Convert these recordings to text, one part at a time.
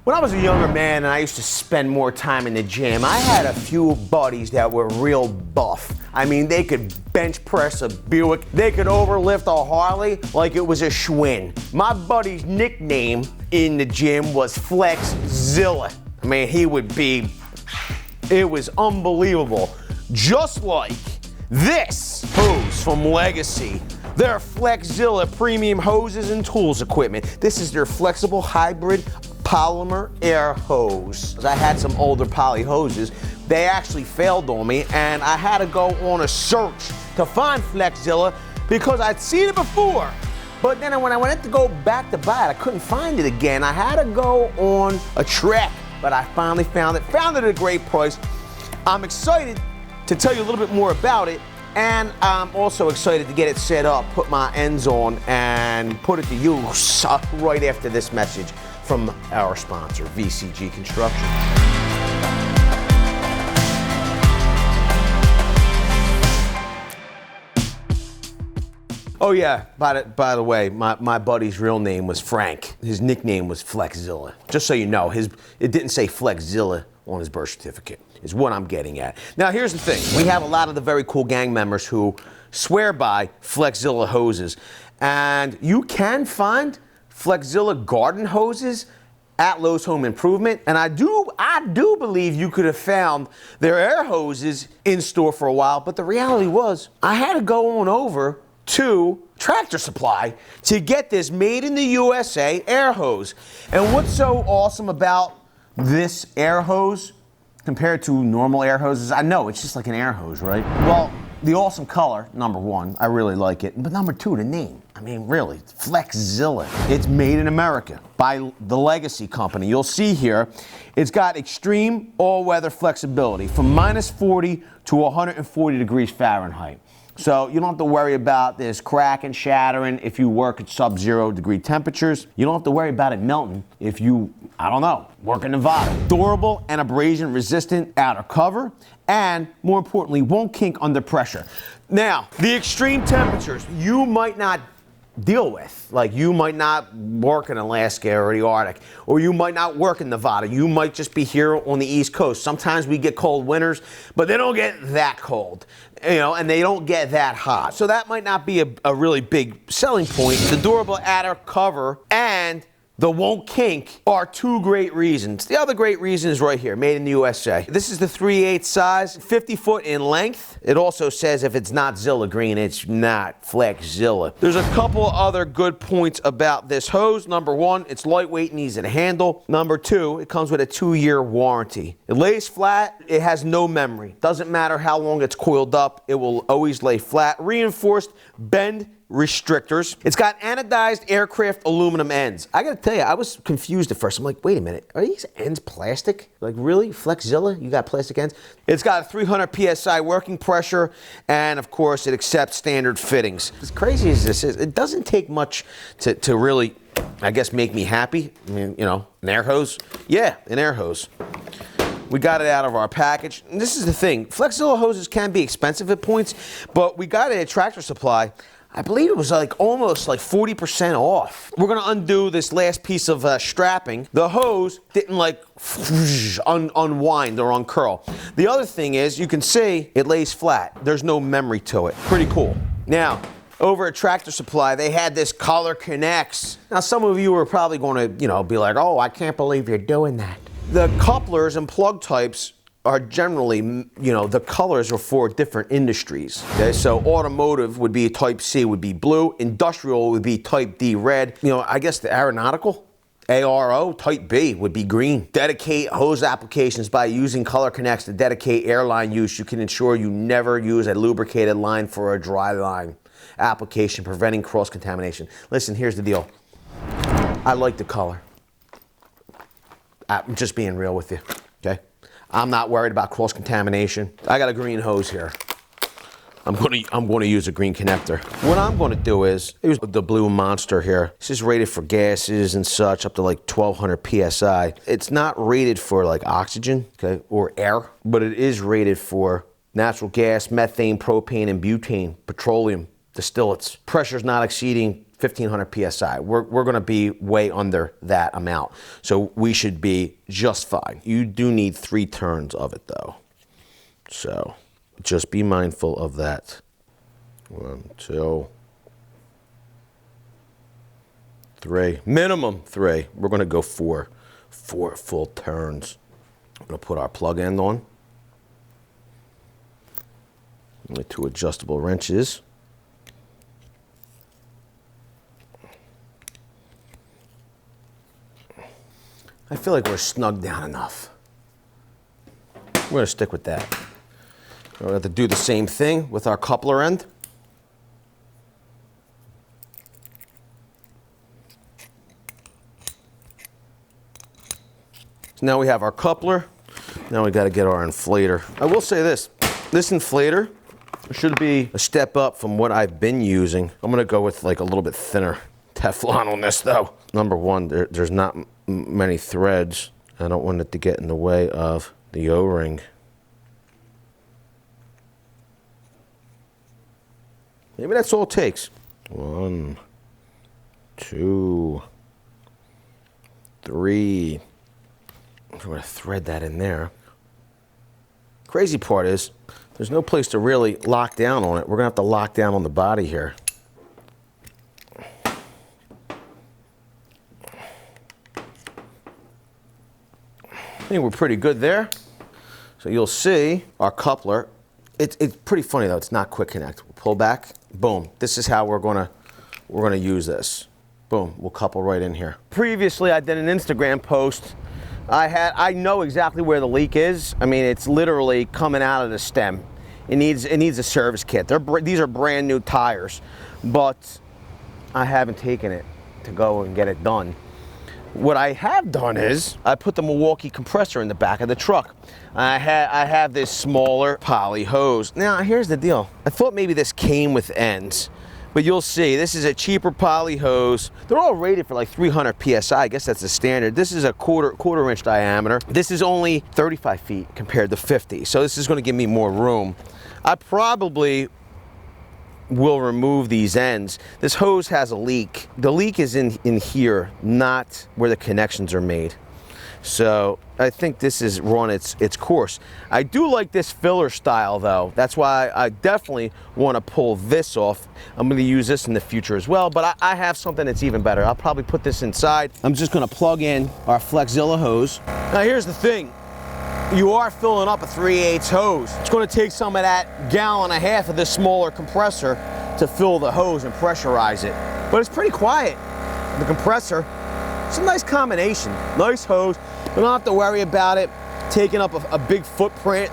When I was a younger man and I used to spend more time in the gym, I had a few buddies that were real buff. I mean, they could bench press a Buick. They could overlift a Harley like it was a Schwinn. My buddy's nickname in the gym was FLEXZILLA. I mean, it was unbelievable. Just like this hose from Legacy. Their FLEXZILLA premium hoses and tools equipment. This is their flexible hybrid polymer air hose. I had some older poly hoses. They actually failed on me, and I had to go on a search to find FLEXZILLA because I'd seen it before. But then when I went to go back to buy it, I couldn't find it again. I had to go on a trek, but I finally found it at a great price. I'm excited to tell you a little bit more about it, and I'm also excited to get it set up, put my ends on, and put it to use right after this message from our sponsor, VCG Construction. Oh yeah, by the way, my buddy's real name was Frank. His nickname was FLEXZILLA. Just so you know, it didn't say FLEXZILLA on his birth certificate, is what I'm getting at. Now here's the thing, we have a lot of the very cool gang members who swear by FLEXZILLA hoses, and you can find FLEXZILLA garden hoses at Lowe's Home Improvement, and I do believe you could have found their air hoses in store for a while, but the reality was I had to go on over to Tractor Supply to get this made in the USA air hose. And what's so awesome about this air hose compared to normal air hoses? I know it's just like an air hose, right? Well, the awesome color, number one, I really like it. But number two, the name. I mean, really, FLEXZILLA. It's made in America by the Legacy company. You'll see here, it's got extreme all-weather flexibility from -40 to 140 degrees Fahrenheit. So you don't have to worry about this cracking, shattering if you work at sub-zero degree temperatures. You don't have to worry about it melting if you, I don't know, work in Nevada. Durable and abrasion resistant outer cover, and more importantly, won't kink under pressure. Now, the extreme temperatures you might not deal with, like you might not work in Alaska or the Arctic, or you might not work in Nevada. You might just be here on the East Coast. Sometimes we get cold winters, but they don't get that cold, you know, and they don't get that hot. So that might not be a really big selling point. The durable outer cover and the won't kink are two great reasons. The other great reason is right here, made in the USA. This is the 3/8 size, 50 foot in length. It also says if it's not Zilla green, it's not FLEXZILLA. There's a couple other good points about this hose. Number one, it's lightweight and easy to handle. Number two, it comes with a 2-year warranty. It lays flat, it has no memory. Doesn't matter how long it's coiled up, it will always lay flat. Reinforced bend restrictors. It's got anodized aircraft aluminum ends. I gotta tell you, I was confused at first. I'm like, wait a minute, are these ends plastic? Like really, FLEXZILLA, you got plastic ends? It's got a 300 PSI working pressure, and of course it accepts standard fittings. As crazy as this is, it doesn't take much to really, I guess, make me happy. I mean, you know, an air hose? Yeah, an air hose. We got it out of our package. And this is the thing, FLEXZILLA hoses can be expensive at points, but we got it at Tractor Supply. I believe it was like almost like 40% off. We're gonna undo this last piece of strapping. The hose didn't like unwind or uncurl. The other thing is, you can see it lays flat. There's no memory to it. Pretty cool. Now, over at Tractor Supply, they had this Color Connects. Now, some of you are probably gonna, you know, be like, oh, I can't believe you're doing that. The couplers and plug types are generally, you know, the colors are for different industries. Okay, so automotive would be type C, would be blue. Industrial would be type D, red. You know, I guess the aeronautical, ARO, type B would be green. Dedicate hose applications. By using Color Connects to dedicate airline use, you can ensure you never use a lubricated line for a dry line application, preventing cross-contamination. Listen, here's the deal. I like the color. I'm just being real with you, okay? I'm not worried about cross-contamination. I got a green hose here. I'm going to use a green connector. What I'm going to do is, here's the blue monster here. This is rated for gases and such, up to like 1200 PSI. It's not rated for like oxygen, okay, or air, but it is rated for natural gas, methane, propane, and butane, petroleum, distillates. Pressure's not exceeding 1500 PSI. We're gonna be way under that amount. So we should be just fine. You do need 3 turns of it though. So just be mindful of that. 1, 2, 3, minimum 3. We're gonna go 4 full turns. I'm gonna put our plug end on. Only 2 adjustable wrenches. I feel like we're snug down enough. We're gonna stick with that. We're gonna have to do the same thing with our coupler end. So now we have our coupler. Now we gotta get our inflator. I will say this inflator should be a step up from what I've been using. I'm gonna go with like a little bit thinner Teflon on this though. Number one, there's not many threads. I don't want it to get in the way of the O-ring. Maybe that's all it takes. 1, 2, 3. I'm gonna thread that in there. Crazy part is, there's no place to really lock down on it. We're gonna have to lock down on the body here. I think we're pretty good there. So you'll see our coupler. It's pretty funny though, it's not quick connect. We'll pull back, boom. This is how we're gonna use this. Boom, we'll couple right in here. Previously I did an Instagram post. I know exactly where the leak is. I mean, it's literally coming out of the stem. It needs a service kit. These are brand new tires, but I haven't taken it to go and get it done. What I have done is I put the Milwaukee compressor in the back of the truck. I have this smaller poly hose. Now here's the deal. I thought maybe this came with ends, but you'll see this is a cheaper poly hose. They're all rated for like 300 PSI. I guess that's the standard. This is a quarter inch diameter. This is only 35 feet compared to 50. So this is going to give me more room. I probably will remove these ends. This hose has a leak. The leak is in here, not where the connections are made. So I think this has run its course. I do like this filler style though. That's why I definitely want to pull this off. I'm going to use this in the future as well, but I have something that's even better. I'll probably put this inside. I'm just going to plug in our FLEXZILLA hose. Now here's the thing. You are filling up a 3/8 hose. It's going to take some of that 1.5 gallons of this smaller compressor to fill the hose and pressurize it. But it's pretty quiet. The compressor, it's a nice combination. Nice hose. You don't have to worry about it taking up a big footprint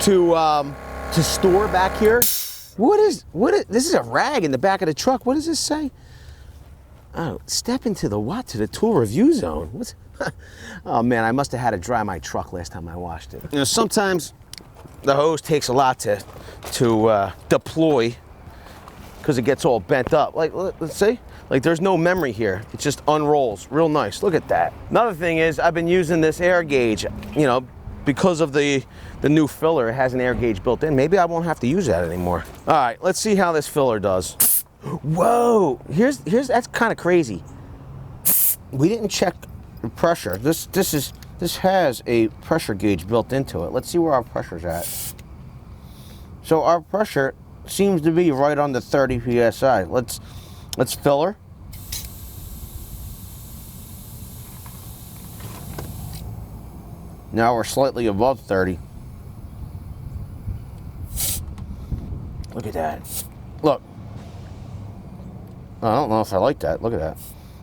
to store back here. What is, this is a rag in the back of the truck. What does this say? Oh, step into the what? To the tool review zone. What's, oh man, I must have had to dry my truck last time I washed it. You know, sometimes the hose takes a lot to deploy because it gets all bent up. Like, let's see, like there's no memory here. It just unrolls real nice. Look at that. Another thing is I've been using this air gauge, you know, because of the new filler. It has an air gauge built in. Maybe I won't have to use that anymore. All right, let's see how this filler does. Whoa, here's that's kind of crazy. We didn't check the pressure. This has a pressure gauge built into it. Let's see where our pressure's at. So our pressure seems to be right under 30 psi. Let's filler. Now we're slightly above 30. Look at that. Look. I don't know if I like that. Look at that.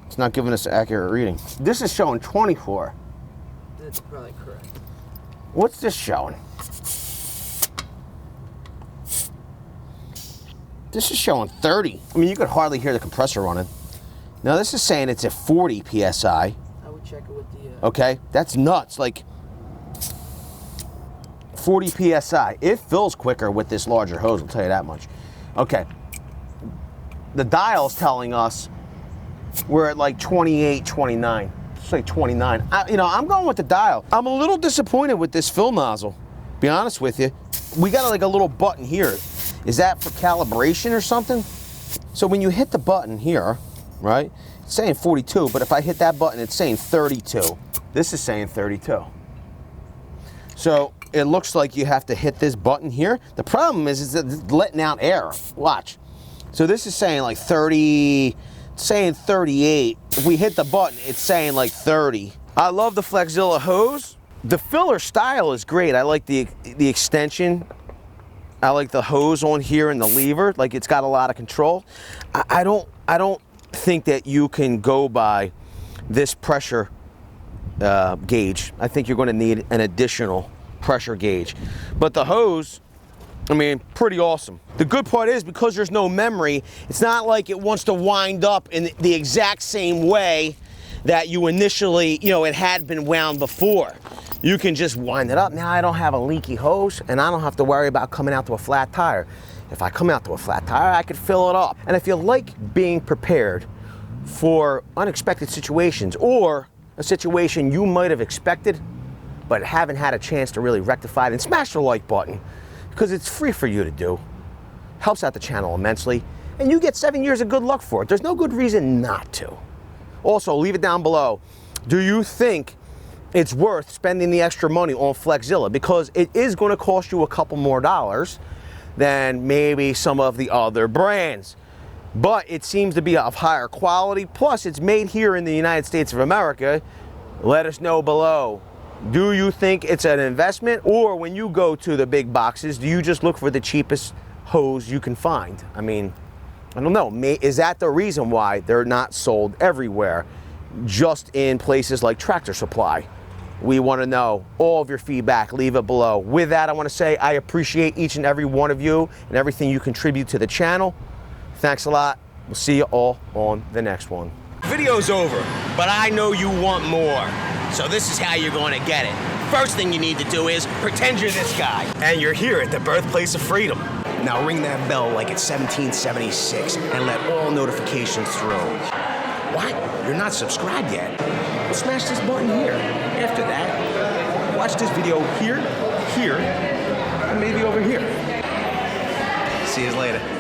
It's not giving us an accurate reading. This is showing 24. That's probably correct. What's this showing? This is showing 30. I mean, you could hardly hear the compressor running. Now this is saying it's at 40 PSI. I would check it with the... Okay, that's nuts. Like 40 PSI. It fills quicker with this larger hose, I'll tell you that much. Okay. The dial's telling us we're at like 28, 29. It's like 29. You know, I'm going with the dial. I'm a little disappointed with this fill nozzle, be honest with you. We got like a little button here. Is that for calibration or something? So when you hit the button here, right, it's saying 42, but if I hit that button, it's saying 32. This is saying 32. So it looks like you have to hit this button here. The problem is that it's letting out air. Watch. So this is saying like 30, it's saying 38. If we hit the button, it's saying like 30. I love the FLEXZILLA hose. The filler style is great. I like the extension. I like the hose on here and the lever. Like, it's got a lot of control. I don't think that you can go by this pressure gauge. I think you're going to need an additional pressure gauge. But the hose, I mean, pretty awesome. The good part is, because there's no memory, it's not like it wants to wind up in the exact same way that you initially, you know, it had been wound before. You can just wind it up. Now I don't have a leaky hose, and I don't have to worry about coming out to a flat tire. If I come out to a flat tire, I could fill it up. And if you like being prepared for unexpected situations, or a situation you might have expected but haven't had a chance to really rectify it, then smash the like button, because it's free for you to do. Helps out the channel immensely, and you get 7 years of good luck for it. There's no good reason not to. Also, leave it down below. Do you think it's worth spending the extra money on FLEXZILLA? Because it is going to cost you a couple more dollars than maybe some of the other brands. But it seems to be of higher quality. Plus, it's made here in the United States of America. Let us know below. Do you think it's an investment? Or when you go to the big boxes, do you just look for the cheapest hose you can find? I mean, I don't know. Is that the reason why they're not sold everywhere, just in places like Tractor Supply? We want to know all of your feedback. Leave it below. With that, I want to say I appreciate each and every one of you and everything you contribute to the channel. Thanks a lot. We'll see you all on the next one. Video's over, but I know you want more. So this is how you're going to get it. First thing you need to do is pretend you're this guy, and you're here at the birthplace of freedom. Now ring that bell like it's 1776 and let all notifications through. What? You're not subscribed yet? Well, smash this button here. After that, watch this video here, here, and maybe over here. See you later.